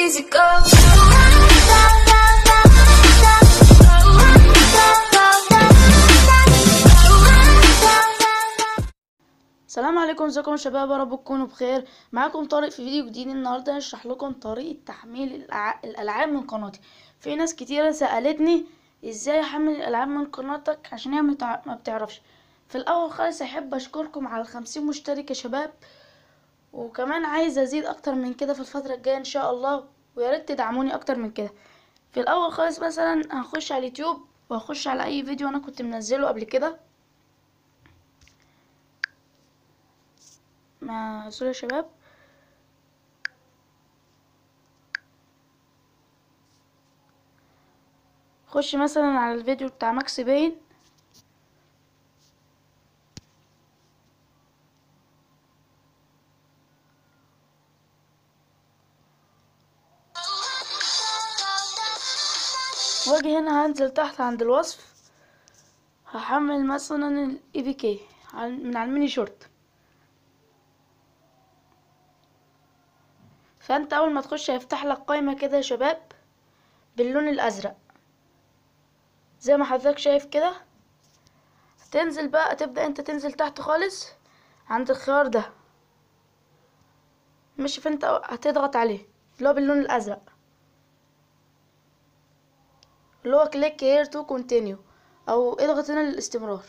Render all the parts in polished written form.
easy go. السلام عليكم، ازيكم يا شباب؟ يا رب تكونوا بخير. معاكم طارق في فيديو جديد. النهارده هشرح لكم طريقه تحميل الالعاب من قناتي. في ناس كتيره سالتني ازاي احمل الالعاب من قناتك عشان هي ما بتعرفش. في الاول خالص احب اشكركم على 50 مشترك يا شباب، وكمان عايز ازيد اكتر من كده في الفتره الجايه ان شاء الله، ويا ريت تدعموني اكتر من كده. في الاول خالص مثلا هخش على اليوتيوب وهخش على اي فيديو انا كنت منزله قبل كده. سوري يا شباب. خش مثلا على الفيديو بتاع ماكس باين، واجي هنا هنزل تحت عند الوصف، هحمل مثلا الاي بي كي من على الميني شورت. فانت اول ما تخش هيفتح لك قائمه كده يا شباب باللون الازرق زي ما حضرتك شايف كده. هتنزل بقى، تبدا انت تنزل تحت خالص عند الخيار ده، ماشي؟ فانت هتضغط عليه اللي هو باللون الازرق، اللي هو كليك هير تو كونتينيو، او اضغط هنا للاستمرار.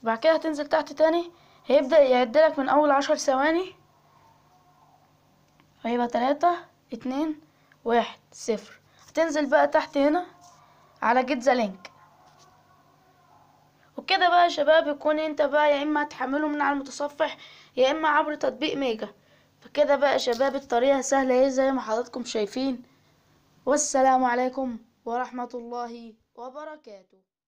بعد كده هتنزل تحت تاني، هيبدأ يعدلك من اول 10 ثواني، هيبقى 3 2 1 0. هتنزل بقى تحت هنا على جيت ذا لينك، وكده بقى يا شباب يكون انت بقى يا اما هتحمله من على المتصفح يا اما عبر تطبيق ميجا. فكده بقى يا شباب الطريقة سهلة اهي زي ما حضراتكم شايفين. والسلام عليكم ورحمة الله وبركاته.